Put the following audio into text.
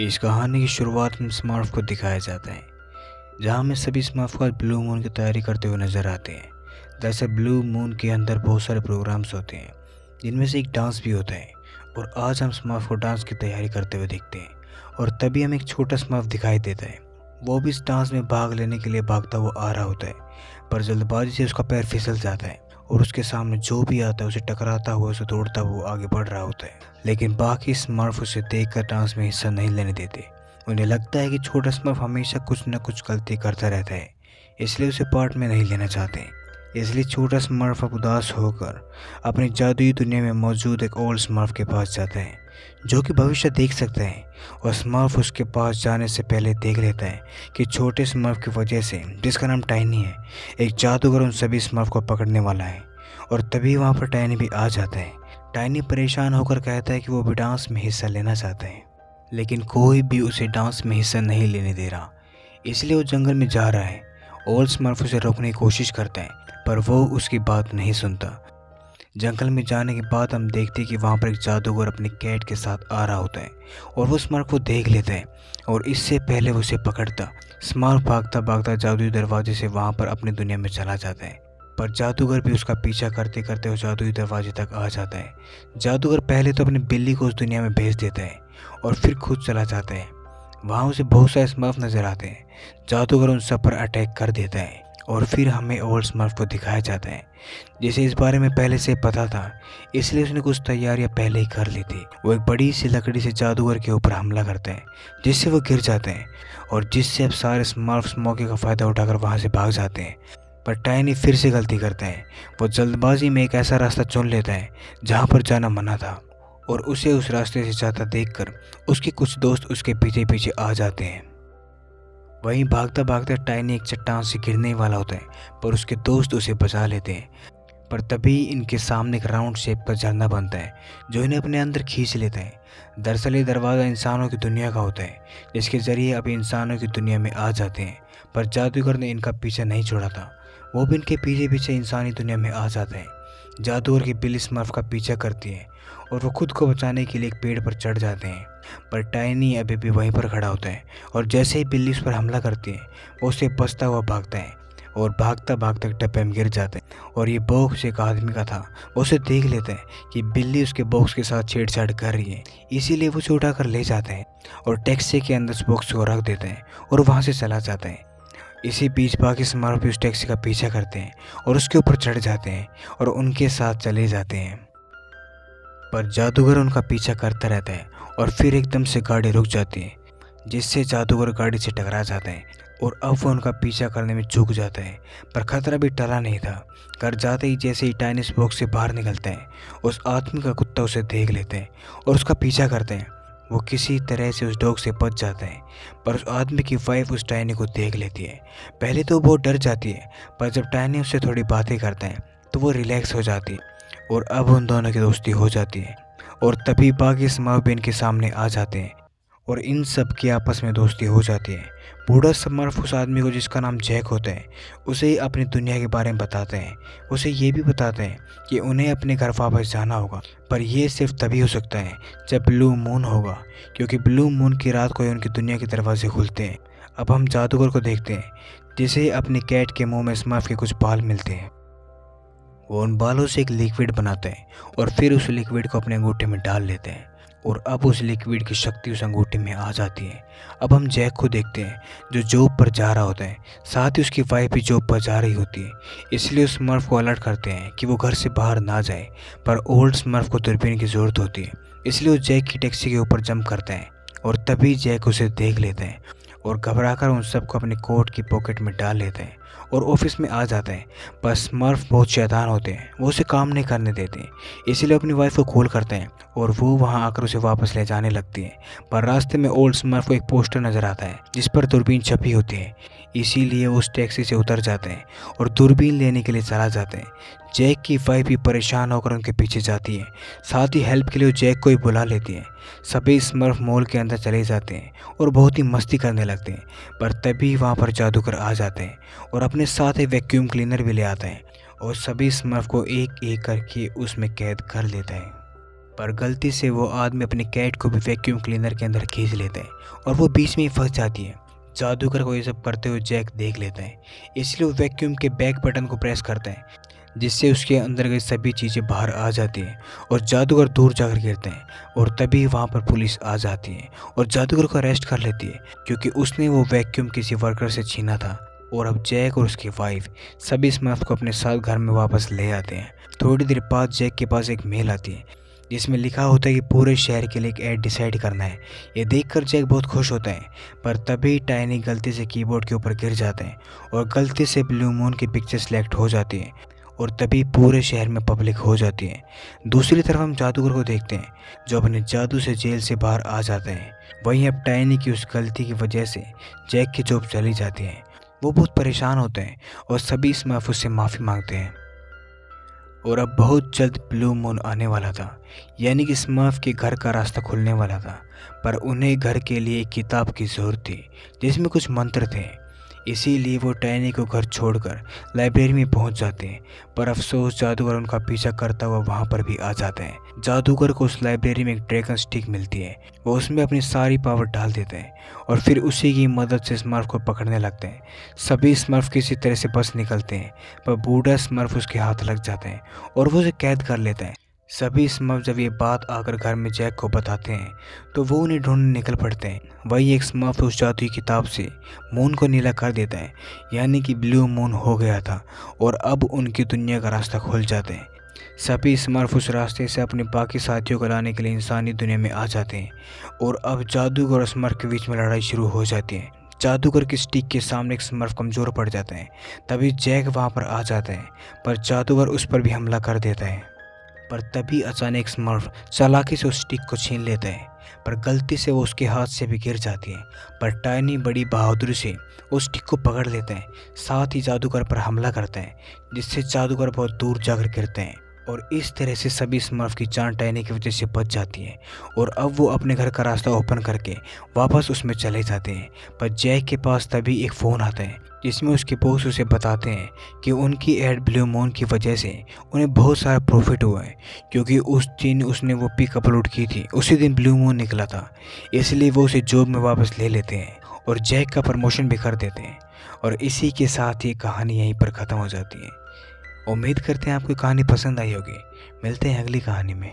इस कहानी की शुरुआत में स्मर्फ को दिखाया जाता है, जहां हमें सभी स्मर्फ का ब्लू मून की तैयारी करते हुए नजर आते हैं। दरअसल ब्लू मून के अंदर बहुत सारे प्रोग्राम्स होते हैं, जिनमें से एक डांस भी होता है। और आज हम स्मर्फ को डांस की तैयारी करते हुए देखते हैं। और तभी हमें एक छोटा स्मर्फ दिखाई देता है। वो भी इस डांस में भाग लेने के लिए भागता हुआ आ रहा होता है, पर जल्दबाजी से उसका पैर फिसल जाता है और उसके सामने जो भी आता है उसे टकराता हुआ, उसे तोड़ता हुआ आगे बढ़ रहा होता है। लेकिन बाकी स्मर्फ उसे देखकर डांस में हिस्सा नहीं लेने देते। उन्हें लगता है कि छोटा स्मर्फ हमेशा कुछ न कुछ गलती करता रहता है, इसलिए उसे पार्ट में नहीं लेना चाहते। इसलिए छोटा स्मर्फ अब उदास होकर अपनी जादुई दुनिया में मौजूद एक ओल्ड स्मर्फ के पास जाता है, जो कि भविष्य देख सकता है। और स्मर्फ उसके पास जाने से पहले देख लेता है कि छोटे स्मर्फ की वजह से, जिसका नाम टाइनी है, एक जादूगर उन सभी स्मर्फ को पकड़ने वाला है। और तभी वहाँ पर टाइनी भी आ जाता है। टाइनी परेशान होकर कहता है कि वो भी डांस में हिस्सा लेना चाहता है, लेकिन कोई भी उसे डांस में हिस्सा नहीं लेने दे रहा। इसलिए वो जंगल में जा रहा है। ओल्ड स्मर्फ उसे रोकने की कोशिश करता है, पर वो उसकी बात नहीं सुनता। जंगल में जाने के बाद हम देखते हैं कि वहाँ पर एक जादूगर अपने कैट के साथ आ रहा होता है, और वो स्मर्फ को देख लेता है। और इससे पहले वो उसे पकड़ता, स्मर्फ भागता भागता जादुई दरवाजे से वहाँ पर अपनी दुनिया में चला जाता है। पर जादूगर भी उसका पीछा करते करते उस जादुई दरवाजे तक आ जाता है। जादूगर पहले तो अपनी बिल्ली को उस दुनिया में भेज देता है और फिर खुद चला जाता है। वहाँ उसे बहुत सारे स्मर्फ नजर आते हैं। जादूगर उन सब पर अटैक कर देता है और फिर हमें ओल्ड स्मर्फ को दिखाया जाता है, जिसे इस बारे में पहले से पता था, इसलिए उसने कुछ तैयारियां पहले ही कर ली थी। वो एक बड़ी सी लकड़ी से जादूगर के ऊपर हमला करता है, जिससे वो गिर जाते हैं और जिससे अब सारे स्मर्फ्स मौके का फ़ायदा उठाकर वहाँ से भाग जाते हैं। पर टाइनी फिर से गलती करता है। वो जल्दबाजी में एक ऐसा रास्ता चुन लेता है जहाँ पर जाना मना था, और उसे उस रास्ते से जाता देखकर उसके कुछ दोस्त उसके पीछे पीछे आ जाते हैं। वहीं भागता भागता टाइनी एक चट्टान से गिरने वाला होता है, पर उसके दोस्त उसे बचा लेते हैं। पर तभी इनके सामने एक राउंड शेप का झरना बनता है, जो इन्हें अपने अंदर खींच लेता है। दरअसल ये दरवाज़ा इंसानों की दुनिया का होता है, जिसके ज़रिए अब इंसानों की दुनिया में आ जाते हैं। पर जादूगर ने इनका पीछा नहीं छोड़ा था, वो भी इनके पीछे पीछे इंसानी दुनिया में आ जाते हैं। जादूगर की बिल्ली स्मर्फ का पीछा करती है और वो खुद को बचाने के लिए एक पेड़ पर चढ़ जाते हैं। पर टाइनी अभी भी वहीं पर खड़ा होता है, और जैसे ही बिल्ली उस पर हमला करती है, वो उसे बचता हुआ भागता है और भागता भागता एक डब्बे में गिर जाता है। और ये बॉक्स एक आदमी का था। वो उसे देख लेता है कि बिल्ली उसके बॉक्स के साथ छेड़छाड़ कर रही है, इसीलिए वो उसे उठाकर ले जाता है और टैक्सी के अंदर उस बॉक्स को रख देता है और वहाँ से चला जाता है। इसी बीच बाकी स्मर्फ भी उस टैक्सी का पीछा करते हैं और उसके ऊपर चढ़ जाते हैं और उनके साथ चले जाते हैं। पर जादूगर उनका पीछा करता रहता है और फिर एकदम से गाड़ी रुक जाती है, जिससे जादूगर गाड़ी से टकरा जाता है और अब वो उनका पीछा करने में चूक जाता है। पर खतरा भी टला नहीं था। घर जाते ही जैसे ही टाइनिस बॉक्स से बाहर निकलता है, उस आदमी का कुत्ता उसे देख लेता है और उसका पीछा करते हैं। वो किसी तरह से उस डॉग से बच जाता है, पर उस आदमी की वाइफ उस टाइनी को देख लेती है। पहले तो वो बहुत डर जाती है, पर जब टाइनी उससे थोड़ी बातें करता है तो वो रिलैक्स हो जाती है और अब उन दोनों की दोस्ती हो जाती है। और तभी बाकी स्मर्फ भी इनके सामने आ जाते हैं और इन सब की आपस में दोस्ती हो जाती है। बूढ़ा स्मर्फ उस आदमी को, जिसका नाम जैक होता है, उसे अपनी दुनिया के बारे में बताते हैं। उसे ये भी बताते हैं कि उन्हें अपने घर वापस जाना होगा, पर यह सिर्फ तभी हो सकता है जब ब्लू मून होगा, क्योंकि ब्लू मून की रात को ही उनकी दुनिया के दरवाजे खुलते हैं। अब हम जादूगर को देखते हैं, जिसे अपनी कैट के मुंह में स्मर्फ के कुछ बाल मिलते हैं। वो उन बालों से एक लिक्विड बनाते हैं और फिर उस लिक्विड को अपने अंगूठे में डाल लेते हैं, और अब उस लिक्विड की शक्ति उस अंगूठे में आ जाती है। अब हम जैक को देखते हैं, जो जॉब पर जा रहा होता है, साथ ही उसकी वाइफ भी जॉब पर जा रही होती है। इसलिए उस स्मर्फ को अलर्ट करते हैं कि वो घर से बाहर ना जाए, पर ओल्ड स्मर्फ को दूरबीन की ज़रूरत होती है, इसलिए वो जैक की टैक्सी के ऊपर जंप करता है। और तभी जैक उसे देख लेते हैं और घबराकर उन सबको अपने कोट की पॉकेट में डाल लेते हैं और ऑफिस में आ जाते हैं। पर स्मर्फ बहुत शैतान होते हैं, वो उसे काम नहीं करने देते, इसीलिए अपनी वाइफ को कॉल करते हैं और वो वहां आकर उसे वापस ले जाने लगती है। पर रास्ते में ओल्ड स्मर्फ को एक पोस्टर नज़र आता है, जिस पर दूरबीन छपी होती है, इसीलिए वो उस टैक्सी से उतर जाते हैं और दूरबीन लेने के लिए चला जाते हैं। जैक की वाइफ भी परेशान होकर उनके पीछे जाती है, साथ ही हेल्प के लिए वो जैक को ही बुला लेती है। सभी स्मर्फ मॉल के अंदर चले जाते हैं और बहुत ही मस्ती करने लगते हैं। पर तभी वहाँ पर जादूगर आ जाते हैं और अपने साथ ही वैक्यूम क्लीनर भी ले आते हैं और सभी स्मर्फ को एक एक करके उसमें कैद कर लेते हैं। पर गलती से वो आदमी अपनी कैट को भी वैक्यूम क्लीनर के अंदर खींच लेता है और वो बीच में ही फंस जाती है। जादूगर को ये सब करते हुए जैक देख लेता है, इसलिए वो वैक्यूम के बैक बटन को प्रेस करता है, जिससे उसके अंदर की सभी चीज़ें बाहर आ जाती हैं और जादूगर दूर जाकर गिरते हैं। और तभी वहाँ पर पुलिस आ जाती है और जादूगर को अरेस्ट कर लेती है, क्योंकि उसने वो वैक्यूम किसी वर्कर से छीना था। और अब जैक और उसकी वाइफ सभी स्मर्फ को अपने साथ घर में वापस ले आते हैं। थोड़ी देर बाद जैक के पास एक मेल आती है जिसमें लिखा होता है कि पूरे शहर के लिए एक ऐड डिसाइड करना है। ये देखकर जैक बहुत खुश होता है, पर तभी टाइनी गलती से कीबोर्ड के ऊपर गिर जाते हैं और गलती से ब्लू मून की पिक्चर सेलेक्ट हो जाती है और तभी पूरे शहर में पब्लिक हो जाती है। दूसरी तरफ हम जादूगर को देखते हैं जो अपने जादू से जेल से बाहर आ जाते हैं। वहीं अब टाइनी की उस गलती की वजह से जैक की जॉब चली जाती है। वो बहुत परेशान होते हैं और सभी स्मर्फ उससे माफ़ी मांगते हैं। और अब बहुत जल्द ब्लू मून आने वाला था, यानी कि स्मर्फ के घर का रास्ता खुलने वाला था। पर उन्हें घर के लिए एक किताब की ज़रूरत थी जिसमें कुछ मंत्र थे, इसीलिए वो टाइनी को घर छोड़कर लाइब्रेरी में पहुंच जाते हैं। पर अफसोस जादूगर उनका पीछा करता हुआ वहां पर भी आ जाते हैं। जादूगर को उस लाइब्रेरी में एक ड्रैगन स्टिक मिलती है, वो उसमें अपनी सारी पावर डाल देते हैं और फिर उसी की मदद से स्मर्फ को पकड़ने लगते हैं। सभी स्मर्फ किसी तरह से बच निकलते हैं, पर बूढ़ा स्मर्फ उसके हाथ लग जाते हैं और वो उसे कैद कर लेते हैं। सभी स्मर्फ जब ये बात आकर घर में जैक को बताते हैं तो वो उन्हें ढूंढने निकल पड़ते हैं। वही एक स्मर्फ उस जादुई किताब से मून को नीला कर देता है, यानी कि ब्लू मून हो गया था और अब उनकी दुनिया का रास्ता खुल जाते हैं। सभी स्मर्फ उस रास्ते से अपने बाकी साथियों को लाने के लिए इंसानी दुनिया में आ जाते हैं और अब जादूगर और स्मर्फ के बीच में लड़ाई शुरू हो जाती है। जादूगर की स्टिक के सामने एक स्मर्फ कमज़ोर पड़ जाता है, तभी जैक वहाँ पर आ जाता है, पर जादूगर उस पर भी हमला कर देता है। पर तभी अचानक स्मर्फ चालाकी से उस स्टिक को छीन लेता है, पर गलती से वो उसके हाथ से भी गिर जाती है। पर टाइनी बड़ी बहादुरी से उस स्टिक को पकड़ लेते हैं, साथ ही जादूगर पर हमला करते हैं, जिससे जादूगर बहुत दूर जाकर गिरते हैं। और इस तरह से सभी स्मर्फ की जान टाइनी की वजह से बच जाती है और अब वो अपने घर का रास्ता ओपन करके वापस उसमें चले जाते हैं। पर जैक के पास तभी एक फ़ोन आता है जिसमें उसके बॉस उसे बताते हैं कि उनकी एड ब्लू मून की वजह से उन्हें बहुत सारा प्रॉफिट हुआ है, क्योंकि उस दिन उसने वो पिक अपलोड की थी, उसी दिन ब्लू मून निकला था, इसलिए वो उसे जॉब में वापस ले लेते हैं और जैक का प्रमोशन भी कर देते हैं। और इसी के साथ ये कहानी यहीं पर ख़त्म हो जाती है। उम्मीद करते हैं आपको कहानी पसंद आई होगी। मिलते हैं अगली कहानी में।